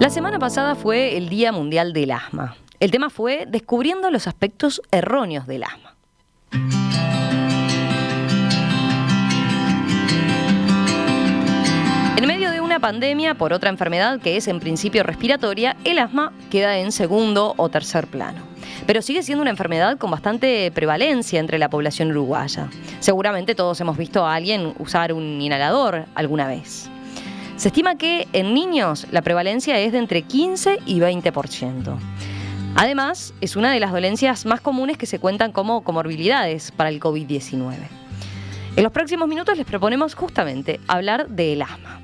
La semana pasada fue el Día Mundial del Asma. El tema fue descubriendo los aspectos erróneos del asma. En medio de una pandemia por otra enfermedad que es en principio respiratoria, el asma queda en segundo o tercer plano. Pero sigue siendo una enfermedad con bastante prevalencia entre la población uruguaya. Seguramente todos hemos visto a alguien usar un inhalador alguna vez. Se estima que en niños la prevalencia es de entre 15 y 20%. Además, es una de las dolencias más comunes que se cuentan como comorbilidades para el COVID-19. En los próximos minutos les proponemos justamente hablar del asma.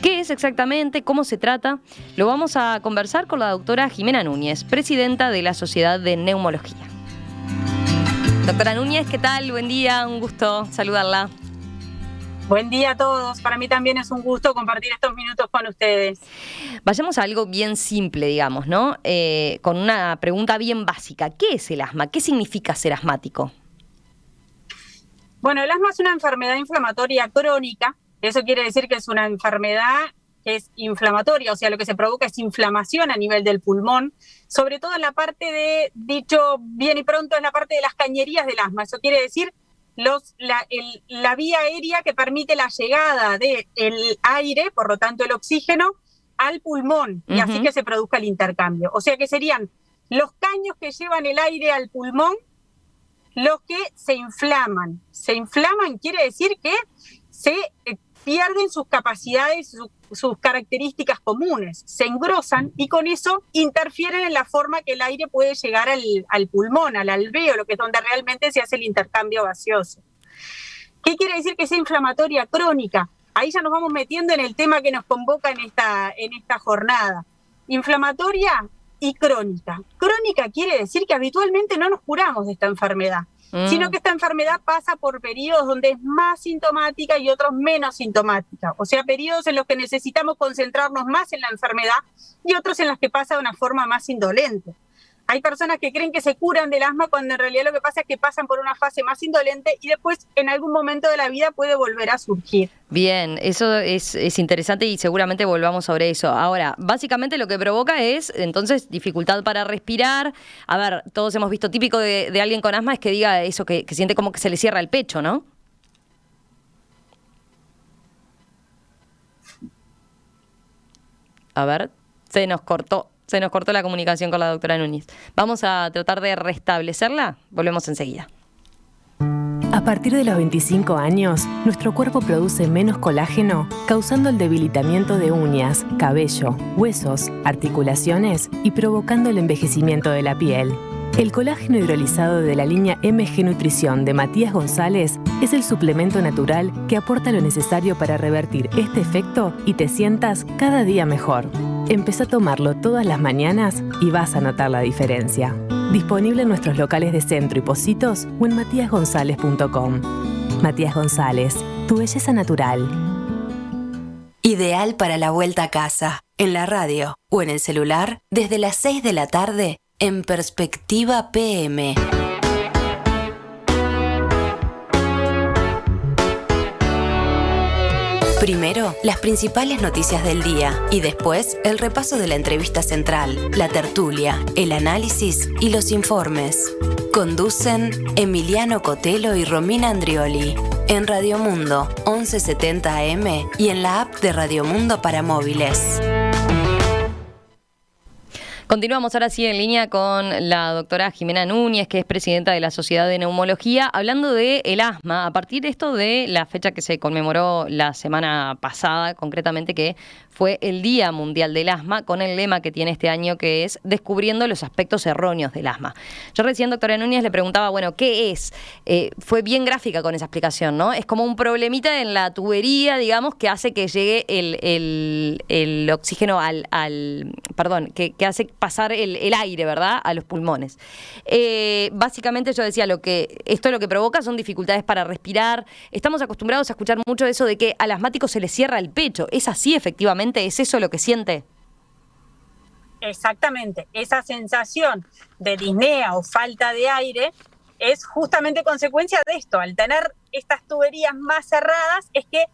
¿Qué es exactamente? ¿Cómo se trata? Lo vamos a conversar con la doctora Jimena Núñez, presidenta de la Sociedad de Neumología. Doctora Núñez, ¿qué tal? Buen día, un gusto saludarla. Buen día a todos. Para mí también es un gusto compartir estos minutos con ustedes. Vayamos a algo bien simple, digamos, ¿no? Con una pregunta bien básica. ¿Qué es el asma? ¿Qué significa ser asmático? Bueno, el asma es una enfermedad inflamatoria crónica. Eso quiere decir que es una enfermedad que es inflamatoria, o sea, lo que se provoca es inflamación a nivel del pulmón, sobre todo en la parte de, dicho bien y pronto, en la parte de las cañerías del asma. Eso quiere decir la vía aérea que permite la llegada del aire, por lo tanto el oxígeno, al pulmón, y así que se produzca el intercambio. O sea que serían los caños que llevan el aire al pulmón los que se inflaman. Se inflaman quiere decir que se pierden sus capacidades, sus características comunes, se engrosan y con eso interfieren en la forma que el aire puede llegar al pulmón, al alvéolo, que es donde realmente se hace el intercambio gaseoso. ¿Qué quiere decir que sea inflamatoria crónica? Ahí ya nos vamos metiendo en el tema que nos convoca en esta jornada. Inflamatoria y crónica. Crónica quiere decir que habitualmente no nos curamos de esta enfermedad, sino que esta enfermedad pasa por periodos donde es más sintomática y otros menos sintomática. O sea, periodos en los que necesitamos concentrarnos más en la enfermedad y otros en los que pasa de una forma más indolente. Hay personas que creen que se curan del asma cuando en realidad lo que pasa es que pasan por una fase más indolente y después en algún momento de la vida puede volver a surgir. Bien, eso es interesante y seguramente volvamos sobre eso. Ahora, básicamente lo que provoca es entonces dificultad para respirar. A ver, todos hemos visto típico de alguien con asma es que diga eso, que siente como que se le cierra el pecho, ¿no? A ver, se nos cortó la comunicación con la doctora Núñez. Vamos a tratar de restablecerla. Volvemos enseguida. A partir de los 25 años, nuestro cuerpo produce menos colágeno, causando el debilitamiento de uñas, cabello, huesos, articulaciones y provocando el envejecimiento de la piel. El colágeno hidrolizado de la línea MG Nutrición de Matías González es el suplemento natural que aporta lo necesario para revertir este efecto y te sientas cada día mejor. Empezá a tomarlo todas las mañanas y vas a notar la diferencia. Disponible en nuestros locales de Centro y Pocitos o en matiasgonzalez.com. Matías González, tu belleza natural. Ideal para la vuelta a casa, en la radio o en el celular, desde las 6 de la tarde, en Perspectiva PM. Primero, las principales noticias del día y después el repaso de la entrevista central, la tertulia, el análisis y los informes. Conducen Emiliano Cotelo y Romina Andrioli. En Radio Mundo, 1170 AM y en la app de Radio Mundo para móviles. Continuamos ahora sí en línea con la doctora Jimena Núñez, que es presidenta de la Sociedad de Neumología, hablando del asma, a partir de esto de la fecha que se conmemoró la semana pasada, concretamente que fue el Día Mundial del Asma, con el lema que tiene este año que es descubriendo los aspectos erróneos del asma. Yo recién, doctora Núñez, le preguntaba, bueno, ¿qué es? Fue bien gráfica con esa explicación, ¿no? Es como un problemita en la tubería, digamos, que hace que llegue el oxígeno perdón, que hace pasar el aire, ¿verdad?, a los pulmones. Básicamente yo decía, esto lo que provoca son dificultades para respirar. Estamos acostumbrados a escuchar mucho eso de que al asmático se le cierra el pecho. ¿Es así efectivamente? ¿Es eso lo que siente? Exactamente. Esa sensación de disnea o falta de aire es justamente consecuencia de esto. Al tener estas tuberías más cerradas es que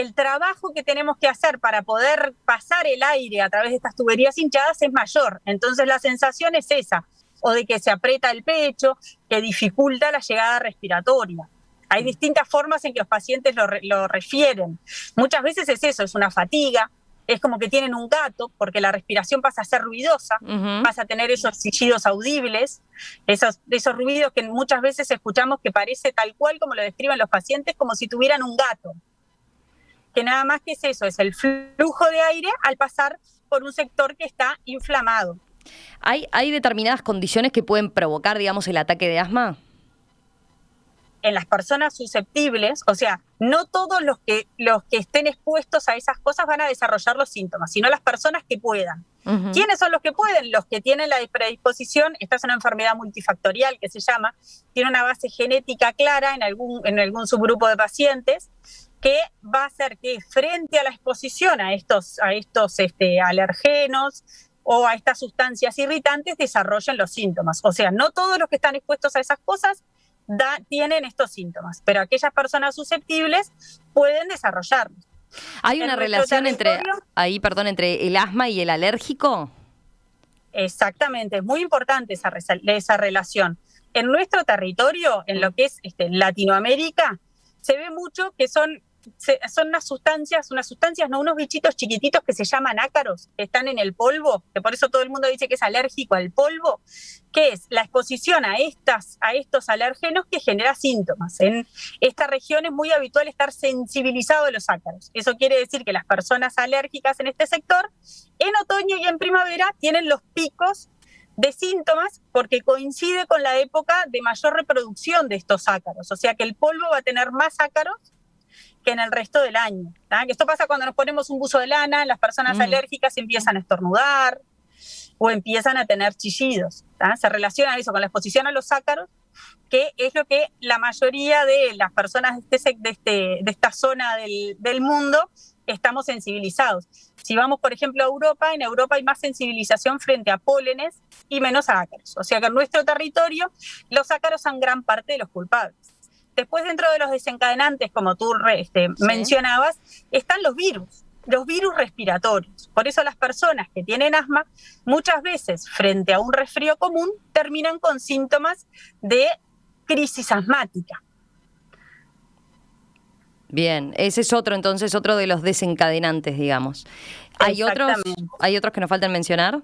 el trabajo que tenemos que hacer para poder pasar el aire a través de estas tuberías hinchadas es mayor. Entonces la sensación es esa, o de que se aprieta el pecho, que dificulta la llegada respiratoria. Hay distintas formas en que los pacientes lo refieren. Muchas veces es eso, es una fatiga, es como que tienen un gato, porque la respiración pasa a ser ruidosa, pasa a tener esos chillidos audibles, esos ruidos que muchas veces escuchamos que parece tal cual como lo describen los pacientes, como si tuvieran un gato. Que nada más que es eso, es el flujo de aire al pasar por un sector que está inflamado. ¿Hay determinadas condiciones que pueden provocar, digamos, el ataque de asma? En las personas susceptibles, o sea, no todos los que estén expuestos a esas cosas van a desarrollar los síntomas, sino las personas que puedan. ¿Quiénes son los que pueden? Los que tienen la predisposición. Esta es una enfermedad multifactorial que se llama, tiene una base genética clara en algún subgrupo de pacientes, que va a hacer que frente a la exposición a estos alergenos o a estas sustancias irritantes desarrollen los síntomas. O sea, no todos los que están expuestos a esas cosas tienen estos síntomas, pero aquellas personas susceptibles pueden desarrollarlos. ¿Hay una relación entre el asma y el alérgico? Exactamente, es muy importante esa relación. En nuestro territorio, en lo que es Latinoamérica, se ve mucho que son unos bichitos chiquititos que se llaman ácaros, que están en el polvo, que por eso todo el mundo dice que es alérgico al polvo, que es la exposición a estos alérgenos que genera síntomas. En esta región es muy habitual estar sensibilizado a los ácaros. Eso quiere decir que las personas alérgicas en este sector, en otoño y en primavera, tienen los picos de síntomas porque coincide con la época de mayor reproducción de estos ácaros. O sea que el polvo va a tener más ácaros que en el resto del año. Que esto pasa cuando nos ponemos un buzo de lana, las personas alérgicas empiezan a estornudar o empiezan a tener chillidos. Se relaciona eso con la exposición a los ácaros, que es lo que la mayoría de las personas de esta zona del mundo estamos sensibilizados. Si vamos, por ejemplo, a Europa, en Europa hay más sensibilización frente a pólenes y menos a ácaros. O sea que en nuestro territorio los ácaros son gran parte de los culpables. Después, dentro de los desencadenantes, como tú mencionabas, están los virus respiratorios. Por eso las personas que tienen asma, muchas veces, frente a un resfrío común, terminan con síntomas de crisis asmática. Bien, ese es otro de los desencadenantes, digamos. ¿Hay otros que nos faltan mencionar?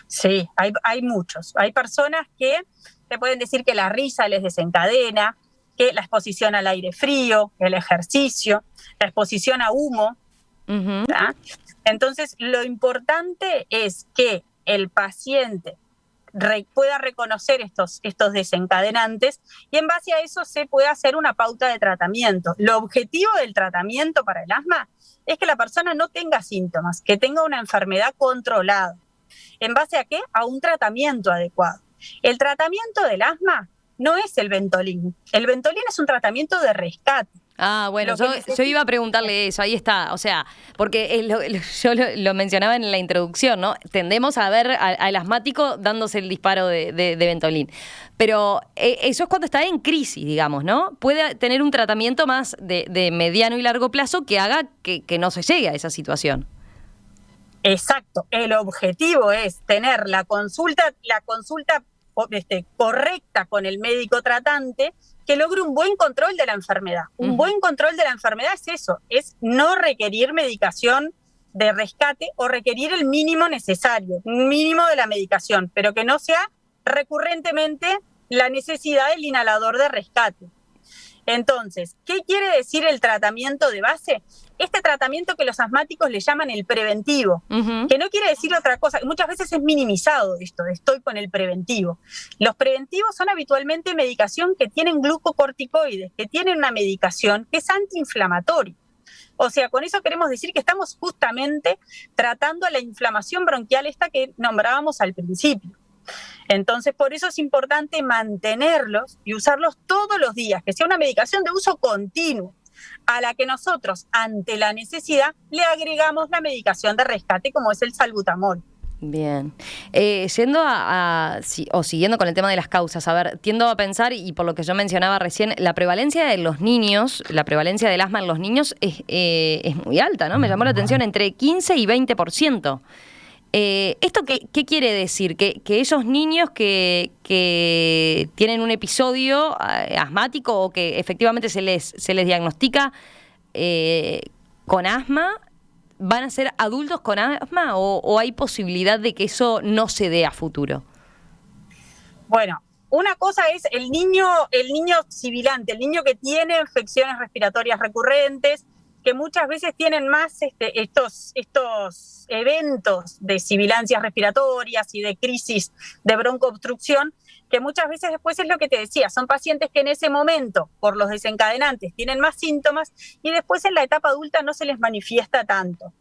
Sí, hay muchos. Hay personas que te pueden decir que la risa les desencadena, que la exposición al aire frío, el ejercicio, la exposición a humo. Entonces, lo importante es que el paciente pueda reconocer estos desencadenantes y en base a eso se puede hacer una pauta de tratamiento. Lo objetivo del tratamiento para el asma es que la persona no tenga síntomas, que tenga una enfermedad controlada. ¿En base a qué? A un tratamiento adecuado. El tratamiento del asma no es el Ventolin. El Ventolin es un tratamiento de rescate. Ah, bueno, yo iba a preguntarle eso, ahí está, o sea, porque yo lo mencionaba en la introducción, ¿no? Tendemos a ver al asmático dándose el disparo de Ventolin, pero eso es cuando está en crisis, digamos, ¿no? Puede tener un tratamiento más de mediano y largo plazo que haga que no se llegue a esa situación. Exacto, el objetivo es tener la consulta correcta con el médico tratante que logre un buen control de la enfermedad. Un buen control de la enfermedad es eso, es no requerir medicación de rescate o requerir el mínimo necesario, un mínimo de la medicación, pero que no sea recurrentemente la necesidad del inhalador de rescate. Entonces, ¿qué quiere decir el tratamiento de base? Este tratamiento que los asmáticos le llaman el preventivo, que no quiere decir otra cosa. Muchas veces es minimizado esto, estoy con el preventivo. Los preventivos son habitualmente medicación que tienen glucocorticoides, que tienen una medicación que es antiinflamatoria. O sea, con eso queremos decir que estamos justamente tratando la inflamación bronquial esta que nombrábamos al principio. Entonces, por eso es importante mantenerlos y usarlos todos los días, que sea una medicación de uso continuo, a la que nosotros, ante la necesidad, le agregamos la medicación de rescate, como es el salbutamol. Bien. Siguiendo con el tema de las causas, a ver, tiendo a pensar, y por lo que yo mencionaba recién, la prevalencia de los niños, la prevalencia del asma en los niños es muy alta, ¿no? Me llamó la atención, entre 15 y 20%. ¿Esto qué quiere decir? Que esos niños que tienen un episodio asmático o que efectivamente se les diagnostica con asma, ¿van a ser adultos con asma o hay posibilidad de que eso no se dé a futuro? Bueno, una cosa es el niño sibilante, el niño que tiene infecciones respiratorias recurrentes, que muchas veces tienen más estos eventos de sibilancias respiratorias y de crisis de broncoobstrucción, que muchas veces después es lo que te decía, son pacientes que en ese momento, por los desencadenantes, tienen más síntomas y después en la etapa adulta no se les manifiesta tanto.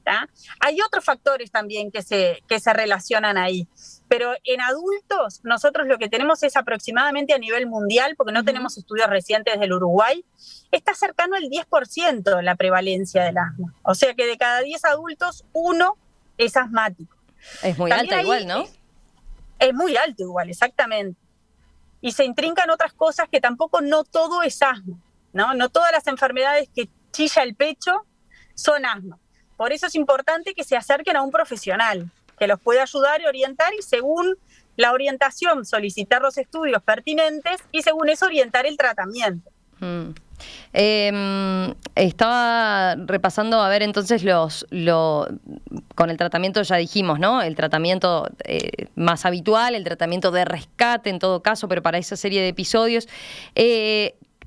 ¿Tá? Hay otros factores también que se relacionan ahí, pero en adultos nosotros lo que tenemos es aproximadamente a nivel mundial, porque no tenemos estudios recientes del Uruguay, está cercano al 10% la prevalencia del asma. O sea que de cada 10 adultos, 1 es asmático. Es muy alta igual, ¿no? Es muy alto igual, exactamente. Y se intrincan otras cosas que tampoco no todo es asma, ¿no? No todas las enfermedades que chilla el pecho son asma. Por eso es importante que se acerquen a un profesional que los pueda ayudar y orientar y según la orientación solicitar los estudios pertinentes y según eso orientar el tratamiento. Estaba repasando, a ver, entonces con el tratamiento ya dijimos, ¿no? El tratamiento más habitual, el tratamiento de rescate en todo caso, pero para esa serie de episodios.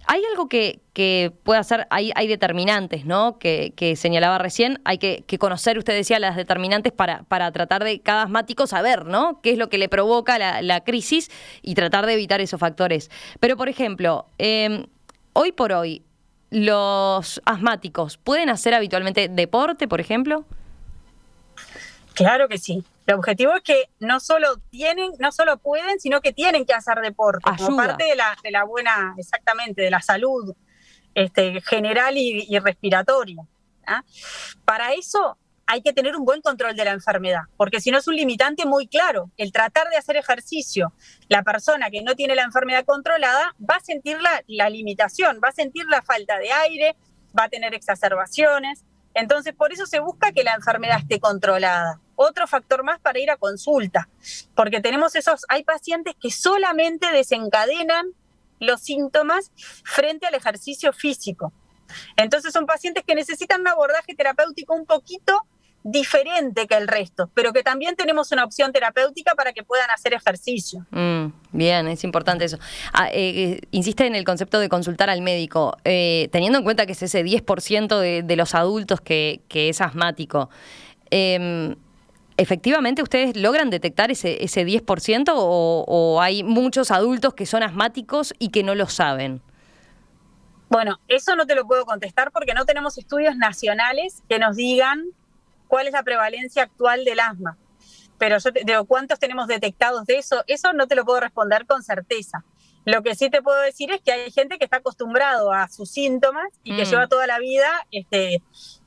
¿Hay algo que pueda hacer? Hay determinantes, ¿no? Que señalaba recién. Hay que conocer, usted decía, las determinantes para tratar de cada asmático saber, ¿no? Qué es lo que le provoca la crisis y tratar de evitar esos factores. Pero, por ejemplo, hoy por hoy, ¿los asmáticos pueden hacer habitualmente deporte, por ejemplo? Claro que sí. El objetivo es que no solo pueden, sino que tienen que hacer deporte. Ayuda. Como parte de la buena, exactamente, de la salud general y respiratoria. ¿Ah? Para eso hay que tener un buen control de la enfermedad, porque si no es un limitante muy claro. El tratar de hacer ejercicio, la persona que no tiene la enfermedad controlada va a sentir la limitación, va a sentir la falta de aire, va a tener exacerbaciones. Entonces, por eso se busca que la enfermedad esté controlada. Otro factor más para ir a consulta, porque hay pacientes que solamente desencadenan los síntomas frente al ejercicio físico. Entonces son pacientes que necesitan un abordaje terapéutico un poquito diferente que el resto, pero que también tenemos una opción terapéutica para que puedan hacer ejercicio. Bien, es importante eso. Insiste en el concepto de consultar al médico, teniendo en cuenta que es ese 10% de los adultos que es asmático. ¿Efectivamente ustedes logran detectar ese 10% o hay muchos adultos que son asmáticos y que no lo saben? Bueno, eso no te lo puedo contestar porque no tenemos estudios nacionales que nos digan cuál es la prevalencia actual del asma. Pero yo te digo, ¿cuántos tenemos detectados de eso? Eso no te lo puedo responder con certeza. Lo que sí te puedo decir es que hay gente que está acostumbrado a sus síntomas y que lleva toda la vida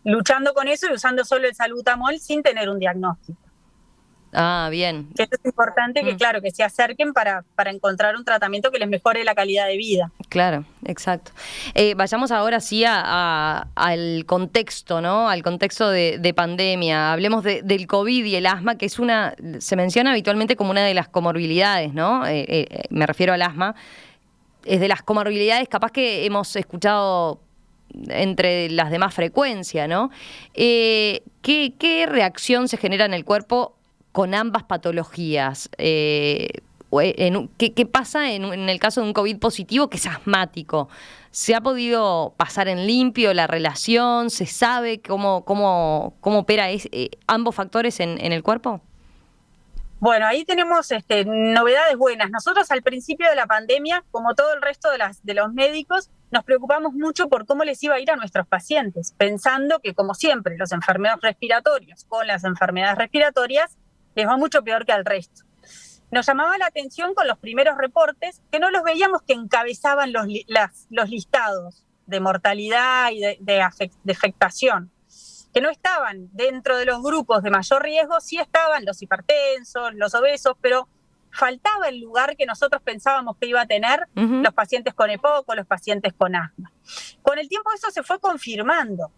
luchando con eso y usando solo el salbutamol sin tener un diagnóstico. Ah, bien. Es importante que, claro, que se acerquen para encontrar un tratamiento que les mejore la calidad de vida. Claro, exacto. Vayamos ahora sí al contexto, ¿no? Al contexto de pandemia. Hablemos del COVID y el asma, que se menciona habitualmente como una de las comorbilidades, ¿no? Me refiero al asma. Es de las comorbilidades capaz que hemos escuchado entre las de más frecuencia, ¿no? ¿Qué reacción se genera en el cuerpo con ambas patologías? ¿Qué pasa en el caso de un COVID positivo que es asmático? ¿Se ha podido pasar en limpio la relación? ¿Se sabe cómo opera ambos factores en el cuerpo? Bueno, ahí tenemos novedades buenas. Nosotros al principio de la pandemia, como todo el resto de los médicos, nos preocupamos mucho por cómo les iba a ir a nuestros pacientes, pensando que, como siempre, los enfermos respiratorios con las enfermedades respiratorias les va mucho peor que al resto. Nos llamaba la atención con los primeros reportes que no los veíamos que encabezaban los listados de mortalidad y de afectación. que no estaban dentro de los grupos de mayor riesgo, sí estaban los hipertensos, los obesos, pero faltaba el lugar que nosotros pensábamos que iba a tener los pacientes con EPOC o los pacientes con asma. Con el tiempo eso se fue confirmando.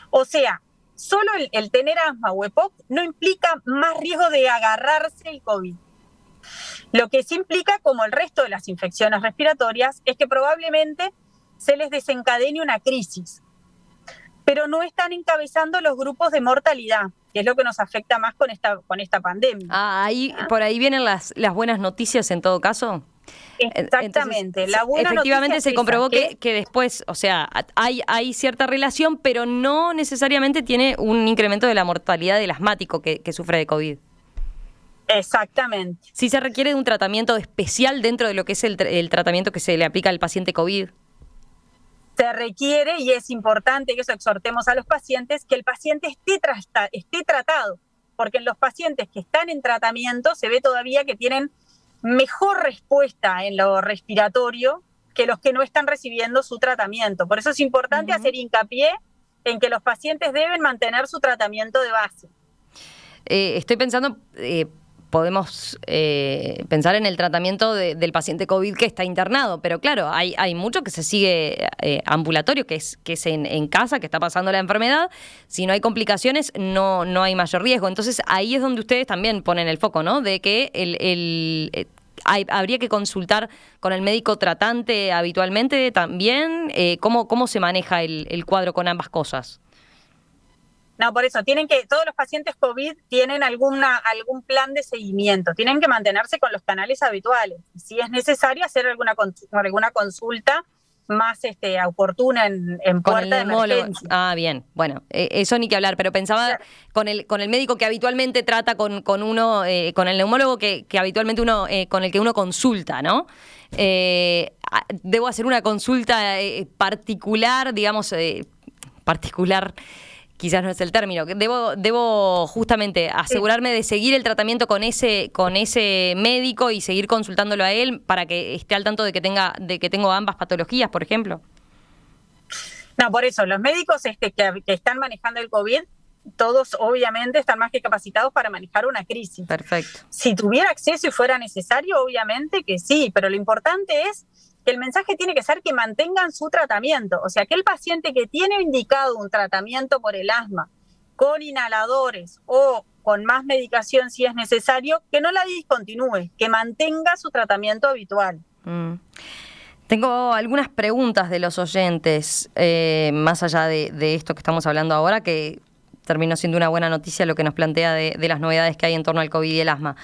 O sea, solo el tener asma o EPOC no implica más riesgo de agarrarse el COVID. Lo que sí implica, como el resto de las infecciones respiratorias, es que probablemente se les desencadene una crisis, pero no están encabezando los grupos de mortalidad, que es lo que nos afecta más con esta pandemia. Por ahí vienen las buenas noticias en todo caso. Exactamente. Entonces, efectivamente se comprobó que después, o sea, hay cierta relación, pero no necesariamente tiene un incremento de la mortalidad del asmático que sufre de COVID. Exactamente. Sí se requiere de un tratamiento especial dentro de lo que es el tratamiento que se le aplica al paciente COVID. Se requiere, y es importante que eso exhortemos a los pacientes, que el paciente esté tratado, porque en los pacientes que están en tratamiento se ve todavía que tienen mejor respuesta en lo respiratorio que los que no están recibiendo su tratamiento. Por eso es importante hacer hincapié en que los pacientes deben mantener su tratamiento de base. Estoy pensando... podemos pensar en el tratamiento del paciente COVID que está internado, pero claro, hay mucho que se sigue ambulatorio, que es en casa, que está pasando la enfermedad. Si no hay complicaciones, no hay mayor riesgo. Entonces ahí es donde ustedes también ponen el foco, ¿no? De que habría que consultar con el médico tratante habitualmente también. ¿Cómo se maneja el cuadro con ambas cosas? No, por eso, todos los pacientes COVID tienen algún plan de seguimiento, tienen que mantenerse con los canales habituales. Si es necesario hacer alguna consulta más oportuna en puerta de emergencia. Bien, bueno, eso ni que hablar, pero pensaba con el médico que habitualmente trata con uno, con el neumólogo que habitualmente con el que uno consulta, ¿no? Debo hacer una consulta particular, digamos, particular. Quizás no es el término. Debo justamente asegurarme de seguir el tratamiento con ese médico y seguir consultándolo a él para que esté al tanto de que tengo ambas patologías, por ejemplo. No, por eso, los médicos que están manejando el COVID, todos obviamente están más que capacitados para manejar una crisis. Perfecto. Si tuviera acceso y fuera necesario, obviamente que sí, pero lo importante es que el mensaje tiene que ser que mantengan su tratamiento. O sea, que el paciente que tiene indicado un tratamiento por el asma con inhaladores o con más medicación si es necesario, que no la discontinúe, que mantenga su tratamiento habitual. Tengo algunas preguntas de los oyentes, más allá de esto que estamos hablando ahora, que terminó siendo una buena noticia lo que nos plantea de las novedades que hay en torno al COVID y el asma.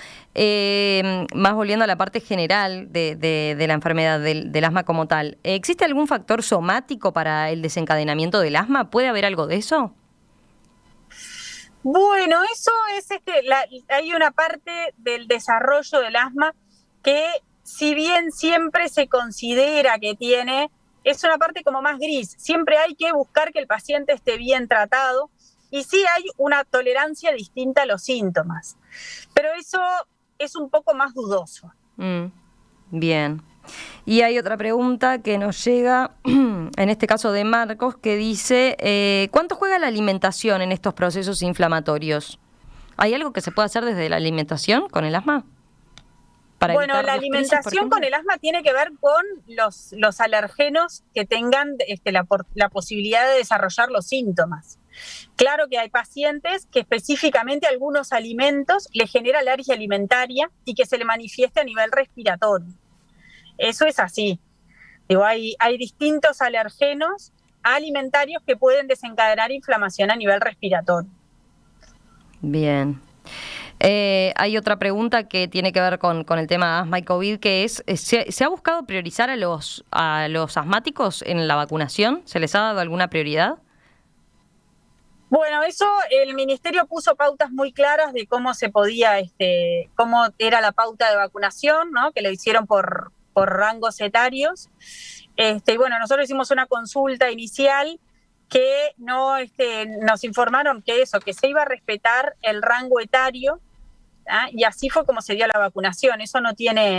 Más volviendo a la parte general de la enfermedad del asma como tal, ¿existe algún factor somático para el desencadenamiento del asma? ¿Puede haber algo de eso? Bueno, eso es hay una parte del desarrollo del asma que, si bien siempre se considera que tiene, es una parte como más gris. Siempre hay que buscar que el paciente esté bien tratado. Y sí hay una tolerancia distinta a los síntomas, pero eso es un poco más dudoso. Bien. Y hay otra pregunta que nos llega, en este caso de Marcos, que dice, ¿cuánto juega la alimentación en estos procesos inflamatorios? ¿Hay algo que se puede hacer desde la alimentación con el asma? Bueno, la alimentación con el asma tiene que ver con los alergenos que tengan la posibilidad de desarrollar los síntomas. Claro que hay pacientes que específicamente algunos alimentos les genera alergia alimentaria y que se le manifiesta a nivel respiratorio. Eso es así. Hay distintos alergenos alimentarios que pueden desencadenar inflamación a nivel respiratorio. Bien. Hay otra pregunta que tiene que ver con el tema asma y COVID, que es, ¿se ha buscado priorizar a los asmáticos en la vacunación? ¿Se les ha dado alguna prioridad? Bueno, eso el Ministerio puso pautas muy claras de cómo se podía, cómo era la pauta de vacunación, ¿no? Que lo hicieron por rangos etarios. Y bueno, nosotros hicimos una consulta inicial que nos informaron que se iba a respetar el rango etario, y así fue como se dio la vacunación. Eso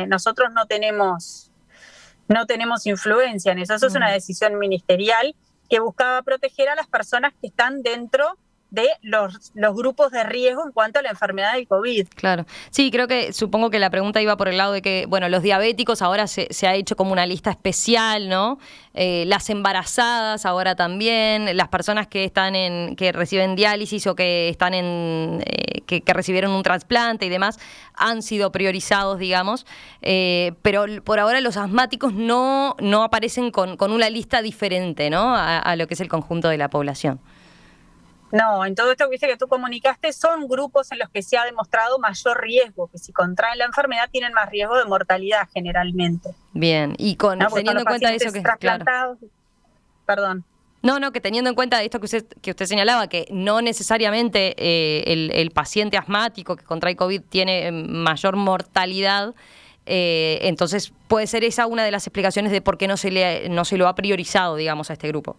nosotros no tenemos influencia en eso. Eso es una decisión ministerial que buscaba proteger a las personas que están dentro de los grupos de riesgo en cuanto a la enfermedad del COVID. Claro. Sí, supongo que la pregunta iba por el lado de que, bueno, los diabéticos ahora se ha hecho como una lista especial, ¿no? Las embarazadas ahora también, las personas que que reciben diálisis o que están que recibieron un trasplante y demás, han sido priorizados, digamos, pero por ahora los asmáticos no aparecen con una lista diferente, ¿no? A lo que es el conjunto de la población. No, en todo esto que tú comunicaste son grupos en los que se ha demostrado mayor riesgo, que si contraen la enfermedad tienen más riesgo de mortalidad generalmente. Bien, y teniendo en cuenta eso que trasplantados, claro. Perdón. No, que teniendo en cuenta esto que usted señalaba, que no necesariamente el paciente asmático que contrae COVID tiene mayor mortalidad, entonces puede ser esa una de las explicaciones de por qué no se lo ha priorizado, digamos, a este grupo.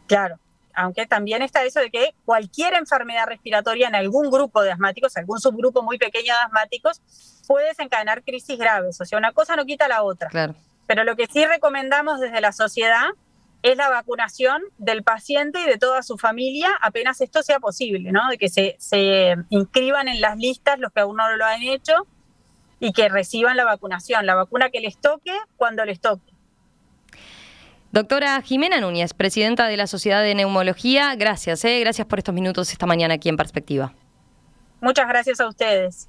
Claro. Aunque también está eso de que cualquier enfermedad respiratoria en algún grupo de asmáticos, algún subgrupo muy pequeño de asmáticos, puede desencadenar crisis graves. O sea, una cosa no quita la otra. Claro. Pero lo que sí recomendamos desde la sociedad es la vacunación del paciente y de toda su familia apenas esto sea posible, ¿no? De que se inscriban en las listas los que aún no lo han hecho y que reciban la vacuna que les toque cuando les toque. Doctora Jimena Núñez, presidenta de la Sociedad de Neumología, gracias por estos minutos esta mañana aquí en Perspectiva. Muchas gracias a ustedes.